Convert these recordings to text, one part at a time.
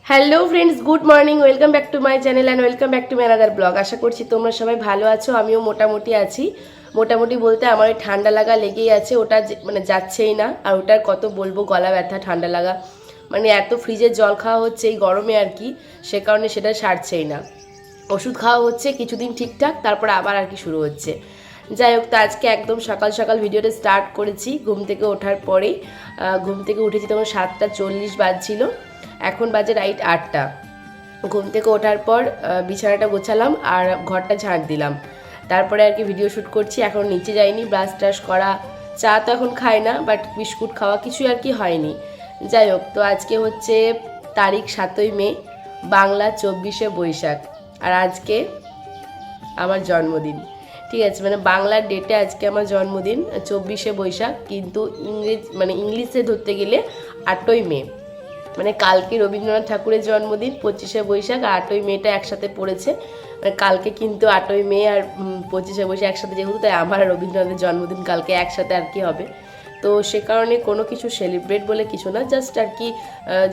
Hello friends, good morning. Welcome back to my channel and welcome back to my another blog. আশা করছি তোমরা সবাই ভালো আছো। আমিও মোটামুটি আছি। মোটামুটি বলতে আমার ওই ঠান্ডা লাগা লেগেই আছে, ওটা মানে যাচ্ছেই না। আর ওটার কত বলবো, গলা ব্যথা, ঠান্ডা লাগা, মানে এত ফ্রিজের জল খাওয়া হচ্ছে এই গরমে আর কি, সে কারণে সেটা সারছেই না। ওষুধ খাওয়া হচ্ছে কিছুদিন ঠিকঠাক, তারপর আবার আর কি শুরু হচ্ছে। যাই হোক, তো আজকে একদম সকাল সকাল ভিডিওটা স্টার্ট করেছি ঘুম থেকে ওঠার পরেই। ঘুম থেকে উঠেছি তখন 7:40 বাজছিল, এখন বাজে রাইট 8টা। ঘুম থেকে ওঠার পর বিছানাটা গোছালাম আর ঘরটা ঝাড় দিলাম, তারপরে আর কি ভিডিও শ্যুট করছি। এখন নিচে যাইনি, ব্রাশ ট্রাশ করা, চা তো এখন খাই না, বাট বিস্কুট খাওয়া কিছুই আর কি হয়নি। যাই হোক, তো আজকে হচ্ছে তারিখ 7ই মে, বাংলা 24শে বৈশাখ, আর আজকে আমার জন্মদিন। ঠিক আছে, মানে বাংলার ডেটে আজকে আমার জন্মদিন 24শে বৈশাখ, কিন্তু ইংলিশে ধরতে গেলে 8ই মে। মানে কালকে রবীন্দ্রনাথ ঠাকুরের জন্মদিন, 25শে বৈশাখ আর 8ই মেটা একসাথে পড়েছে। মানে কালকে কিন্তু 8ই মে আর 25শে বৈশাখ একসাথে যেহেতু, তাই আমার রবীন্দ্রনাথের জন্মদিন কালকে একসাথে আর কি হবে। তো সে কারণে কোনো কিছু সেলিব্রেট বলে কিছু না, জাস্ট আর কি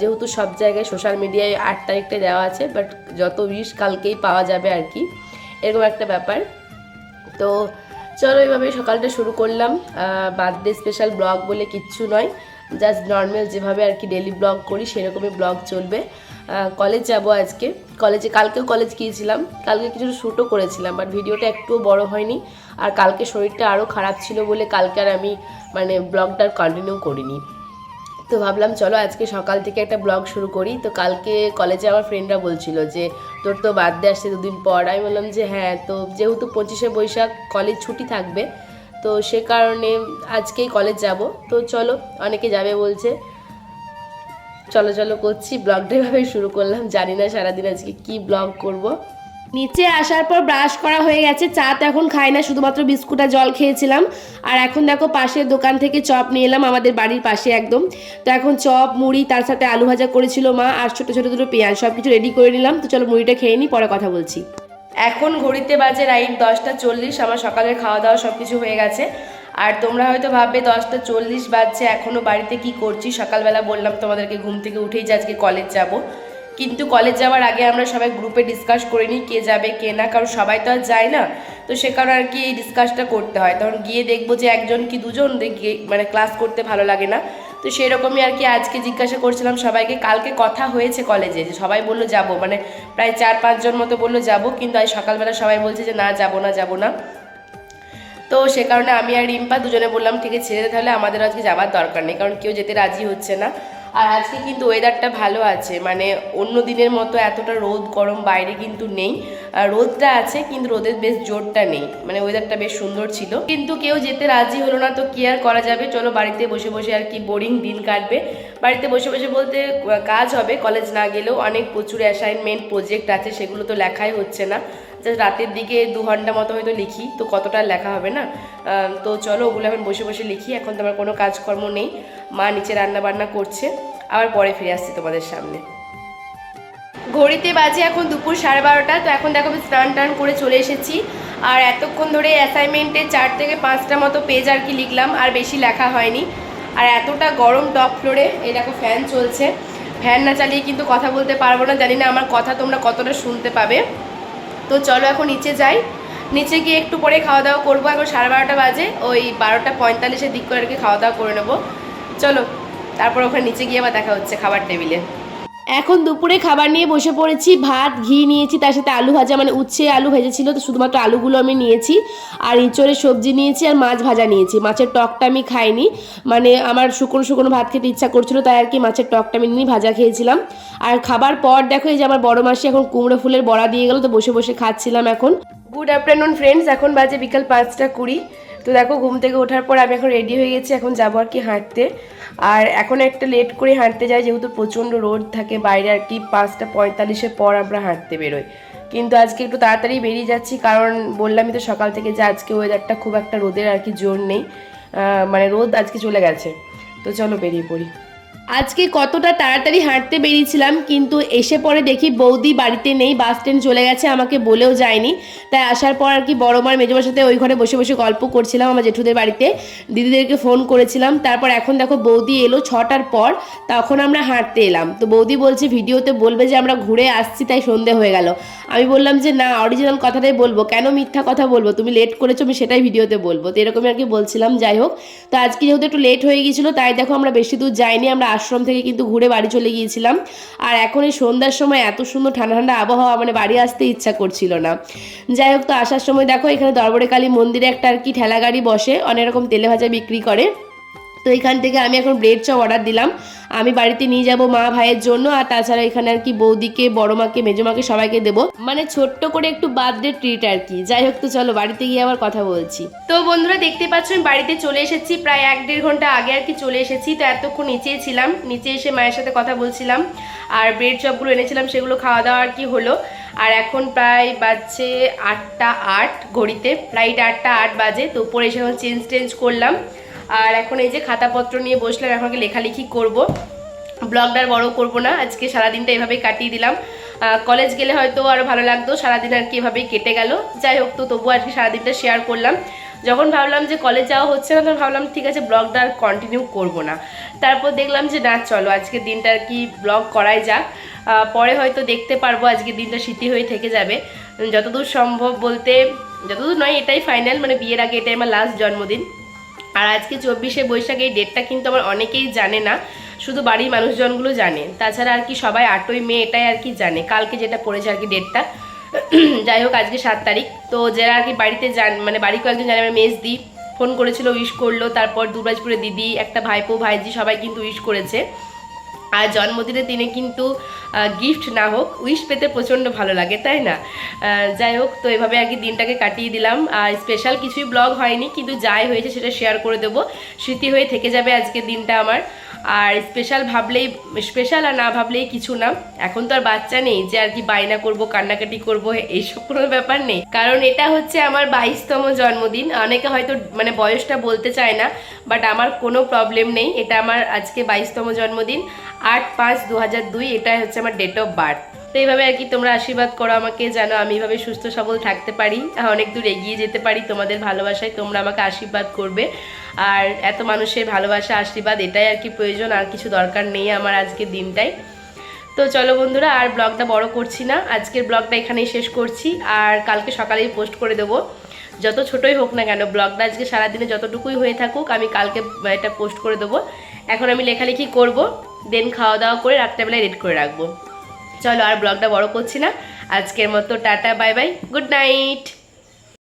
যেহেতু সব জায়গায় সোশ্যাল মিডিয়ায় 8 তারিখটা দেওয়া আছে, বাট যত উইশ কালকেই পাওয়া যাবে আর কি, এরকম একটা ব্যাপার। তো চলো এইভাবে সকালটা শুরু করলাম। বার্থডে স্পেশাল ব্লগ বলে কিচ্ছু নয়, জাস্ট নর্মাল যেভাবে আর কি ডেলি ব্লগ করি সেরকমই ব্লগ চলবে। কলেজ যাব আজকে, কালকেও কলেজ গিয়েছিলাম, কালকে কিছু শ্যুটও করেছিলাম, বাট ভিডিওটা একটুও বড় হয়নি। আর কালকে শরীরটা আরও খারাপ ছিল বলে কালকে আর আমি ব্লগটা কন্টিনিউ করিনি। তো ভাবলাম চলো আজকে সকাল থেকে একটা ব্লগ শুরু করি। তো কালকে কলেজে আমার ফ্রেন্ডরা বলছিল যে তোর তো বার্থডে আসছে দুদিন পর। আমি বললাম যে হ্যাঁ, তো যেহেতু 25শে বৈশাখ কলেজ ছুটি থাকবে, তো সে কারণে আজকেই কলেজ যাব। তো চলো, অনেকে যাবে বলছে, চলো চলো করছি, ব্লগটা এভাবে শুরু করলাম। জানি না সারাদিন আজকে কি ব্লগ করব। নিচে আসার পর ব্রাশ করা হয়ে গেছে, চা তো এখন খাই না, শুধুমাত্র বিস্কুট আর জল খেয়েছিলাম। আর এখন দেখো পাশের দোকান থেকে চপ নিয়ে এলাম, আমাদের বাড়ির পাশে একদম। তো এখন চপ, মুড়ি, তার সাথে আলু ভাজা করেছিল মা, আর ছোটো ছোটো দুটো পেঁয়াজ, সব কিছু রেডি করে নিলাম। তো চলো মুড়িটা খেয়ে নিই, পরে কথা বলছি। এখন ঘড়িতে বাজে রাইট 10:40, আমার সকালের খাওয়া দাওয়া সব কিছু হয়ে গেছে। আর তোমরা হয়তো ভাববে 10:40 বাজছে এখনও বাড়িতে কি করছি। সকালবেলা বললাম তোমাদেরকে ঘুম থেকে উঠেই যে আজকে কলেজ যাব, কিন্তু কলেজ যাওয়ার আগে আমরা সবাই গ্রুপে ডিসকাস করে নিই কে যাবে কে না, কারণ সবাই তো আর যায় না। তো সে কারণে আর কি এই ডিসকাসটা করতে হয়, তখন গিয়ে দেখবো যে একজন কি দুজন গিয়ে ক্লাস করতে ভালো লাগে না। তো সেরকমই আর কি আজকে জিজ্ঞাসা করছিলাম সবাইকে। কালকে কথা হয়েছে কলেজে যে সবাই বললো যাবো, প্রায় 4-5 জন মতো বললো যাবো, কিন্তু আজ সকালবেলা সবাই বলছে যে না যাবো না যাবো না। তো সে কারণে আমি আর রিম্পা দুজনে বললাম ঠিক আছে ছেড়ে দে, তাহলে আমাদের আজকে যাবার দরকার নেই, কারণ কেউ যেতে রাজি হচ্ছে না। আর আজকে কিন্তু ওয়েদারটা ভালো আছে, অন্য দিনের মতো এতটা রোদ গরম বাইরে কিন্তু নেই। রোদটা আছে কিন্তু রোদের বেশ জোরটা নেই, ওয়েদারটা বেশ সুন্দর ছিল, কিন্তু কেউ যেতে রাজি হলো না। তো কি আর করা যাবে, চলো বাড়িতে বসে বসে আর কি বোরিং দিন কাটবে। বাড়িতে বসে বসে বলতে কাজ হবে, কলেজ না গেলেও অনেক প্রচুর অ্যাসাইনমেন্ট প্রজেক্ট আছে, সেগুলো তো লেখাই হচ্ছে না। জাস্ট রাতের দিকে 2 ঘন্টা মতো হয়তো লিখি, তো কতটা লেখা হবে না। তো চলো ওগুলো এখন বসে বসে লিখি, এখন তো আমার কোনো কাজকর্ম নেই। মা নিচে রান্না বান্না করছে, আবার পরে ফিরে আসছি তোমাদের সামনে। ঘড়িতে বাজে এখন দুপুর 12:30। তো এখন দেখো আমি স্নান টান করে চলে এসেছি, আর এতক্ষণ ধরে অ্যাসাইনমেন্টে 4 থেকে 5টা মতো পেজ আর কি লিখলাম, আর বেশি লেখা হয়নি। আর এতটা গরম টপ ফ্লোরে, এই দেখো ফ্যান চলছে, ফ্যান না চালিয়ে কিন্তু কথা বলতে পারবো না, জানি না আমার কথা তোমরা কতটা শুনতে পাবে। তো চলো এখন নিচে যাই, নিচে গিয়ে একটু পরে খাওয়া দাওয়া করবো। এখন 12:30 বাজে, ওই 12:45-এর দিক করে আর কি খাওয়া দাওয়া করে নেবো। চলো তারপর ওখানে নিচে গিয়ে আবার দেখা হচ্ছে খাবার টেবিলে। এখন দুপুরে খাবার নিয়ে বসে পড়েছি, ভাত ঘি নিয়েছি, তার সাথে আলু ভাজা, উচ্ছে আলু ভেজেছিল, তো শুধুমাত্র আলুগুলো আমি নিয়েছি। আর ইঁচড়ের সবজি নিয়েছি, আর মাছ ভাজা নিয়েছি। মাছের টকটা আমি খাইনি, আমার শুকনো শুকনো ভাত খেতে ইচ্ছা করছিল, তাই আর কি মাছের টকটা আমি নিয়ে ভাজা খেয়েছিলাম। আর খাবার পর দেখো এই যে আমার বড় মাসি এখন কুমড়ো ফুলের বড়া দিয়ে গেল, তো বসে বসে খাচ্ছিলাম এখন। গুড আফটারনুন ফ্রেন্ডস, এখন বাজে বিকাল 5:20। তো দেখো ঘুম থেকে ওঠার পর আমি এখন রেডি হয়ে গেছি, এখন যাবো আর কি হাঁটতে। আর এখন একটা লেট করে হাঁটতে যাই, যেহেতু প্রচণ্ড রোদ থাকে বাইরে আর কি, 5:45-এর পর আমরা হাঁটতে বেরোই। কিন্তু আজকে একটু তাড়াতাড়ি বেরিয়ে যাচ্ছি, কারণ বললামই তো সকাল থেকে যে আজকে ওয়েদারটা খুব একটা রোদের আর কি জোর নেই, রোদ আজকে চলে গেছে। তো চলো বেরিয়ে পড়ি। আজকে কতটা তাড়াতাড়ি হাঁটতে বেরিয়েছিলাম, কিন্তু এসে পরে দেখি বৌদি বাড়িতে নেই, বাস স্ট্যান্ড চলে গেছে, আমাকে বলেও যায়নি। তাই আসার পর আর কি বড় মার মেজো মার সাথে ওই ঘরে বসে বসে গল্প করছিলাম আমার জেঠুদের বাড়িতে, দিদিদেরকে ফোন করেছিলাম। তারপর এখন দেখো বৌদি এলো 6টার পর, তখন আমরা হাঁটতে এলাম। তো বৌদি বলছে ভিডিওতে বলবে যে আমরা ঘুরে আসছি তাই সন্ধে হয়ে গেল। আমি বললাম যে না, অরিজিনাল কথাটাই বলবো, কেন মিথ্যা কথা বলবো, তুমি লেট করেছো আমি সেটাই ভিডিওতে বলবো। তো এরকমই আর কি বলছিলাম। যাই হোক, তো আজকে যেহেতু একটু লেট হয়ে গিয়েছিলো তাই দেখো আমরা বেশি দূর যাইনি, আমরা আশ্রম থেকে কিন্তু ঘুরে বাড়ি চলে গিয়েছিলাম। আর এখন এই সন্ধ্যার সময় এত সুন্দর ঠান্ডা ঠান্ডা আবহাওয়া, মানে বাড়ি আসতে ইচ্ছা করছিল না। যাই হোক, তো আসার সময় দেখো এখানে দরবারে কালী মন্দিরে একটা আর কি ঠেলা গাড়ি বসে, অনেক রকম তেলে ভাজা বিক্রি করে। তো এখান থেকে আমি এখন ব্রেড চপ অর্ডার দিলাম, আমি বাড়িতে নিয়ে যাব মা ভাইয়ের জন্য। আর তাছাড়া এখানে আর কি বৌদিকে, বড় মাকে, মেজো মাকে সবাইকে দেবো, মানে ছোট্ট করে একটু বার্থডে ট্রিট আর কি। যাই হোক, তো চলো বাড়িতে গিয়ে আবার কথা বলছি। তো বন্ধুরা দেখতে পাচ্ছ আমি বাড়িতে চলে এসেছি, প্রায় 1-1.5 ঘন্টা আগে আর কি চলে এসেছি। তো এতক্ষণ নিচেই ছিলাম, নিচে এসে মায়ের সাথে কথা বলছিলাম আর ব্রেড চপগুলো এনেছিলাম সেগুলো খাওয়া দাওয়া আর কি হলো। আর এখন প্রায় বাজছে 8টা 8 ঘড়িতে, ফ্লাইট 8টা 8 বাজে। তো উপরে এসে এখন চেঞ্জ করলাম আর এখন এই যে খাতাপত্র নিয়ে বসলাম, এখন লেখালেখি করব। ব্লগটা আর বড় করবো না, আজকে সারাদিনটা এভাবেই কাটিয়ে দিলাম। কলেজ গেলে হয়তো আরও ভালো লাগতো, সারাদিন আর কি এভাবেই কেটে গেল। যাই হোক, তো তবুও আজকে সারাদিনটা শেয়ার করলাম। যখন ভাবলাম যে কলেজ যাওয়া হচ্ছে না, তখন ভাবলাম ঠিক আছে ব্লগটা আর কন্টিনিউ করবো না। তারপর দেখলাম যে না, চলো আজকের দিনটা আর কি ব্লগ করাই যাক, পরে হয়তো দেখতে পারবো, আজকের দিনটা স্মৃতি হয়ে থেকে যাবে। যতদূর সম্ভব বলতে, যতদূর নয় এটাই ফাইনাল, মানে বিয়ের আগে এটাই আমার লাস্ট জন্মদিন। আর আজকে 24শে বৈশাখ, এই ডেটটা কিন্তু আমার অনেকেই জানে না, শুধু বাড়ির মানুষজনগুলো জানে। তাছাড়া আর কি সবাই 8ই মে এটাই আর কি জানে, কালকে যেটা পড়েছে আর কি ডেটটা। যাই হোক, আজকে 7 তারিখ। তো যারা আর কি বাড়িতে মানে বাড়ি কয়েকজন জানে, আমার মেজদি ফোন করেছিল, উইশ করলো। তারপর দুবরাজপুরে দিদি, একটা ভাইপো ভাইজি সবাই কিন্তু উইশ করেছে। আর জন্মদিনের দিনে কিন্তু গিফট না হোক, উইশ পেতে প্রচণ্ড ভালো লাগে, তাই না? যাই হোক, তো এভাবে আর কি দিনটাকে কাটিয়ে দিলাম। আর স্পেশাল কিছুই ব্লগ হয়নি, কিন্তু যাই হয়েছে সেটা শেয়ার করে দেবো, স্মৃতি হয়ে থেকে যাবে আজকের দিনটা আমার। আর স্পেশাল ভাবলেই স্পেশাল, আর না ভাবলেই কিছু না। এখন তো আর বাচ্চা নেই যে আর কি বায়না করব, কান্নাকাটি করব, এইসব কোনো ব্যাপার নেই। কারণ এটা হচ্ছে আমার 22তম জন্মদিন। অনেকে হয়তো মানে বয়সটা বলতে চায় না, বাট আমার কোনো প্রবলেম নেই, এটা আমার আজকে 22তম জন্মদিন, 8/5/2002, এটাই হচ্ছে আমার ডেট অফ বার্থ। তো এইভাবে আর কি তোমরা আশীর্বাদ করো আমাকে, যেন আমি এইভাবে সুস্থ সবল থাকতে পারি, অনেক দূর এগিয়ে যেতে পারি তোমাদের ভালোবাসায়। তোমরা আমাকে আশীর্বাদ করবে, আর এত মানুষের ভালোবাসা আশীর্বাদ এটাই আর কি প্রয়োজন, আর কিছু দরকার নেই আমার আজকের দিনটাই। তো চলো বন্ধুরা, আর ব্লগটা বড় করছি না, আজকের ব্লগটা এখানেই শেষ করছি। আর কালকে সকালেই পোস্ট করে দেবো, যত ছোটোই হোক না কেন ব্লগটা, আজকে সারাদিনে যতটুকুই হয়ে থাকুক আমি কালকে এটা পোস্ট করে দেবো। এখন আমি লেখালেখি করব, দেন খাওয়া দাওয়া করে রাত্রেবেলায় রেডি করে রাখবো। চলো আর ব্লগটা বড় করছি না, আজকের মতো tata, bye bye, good night.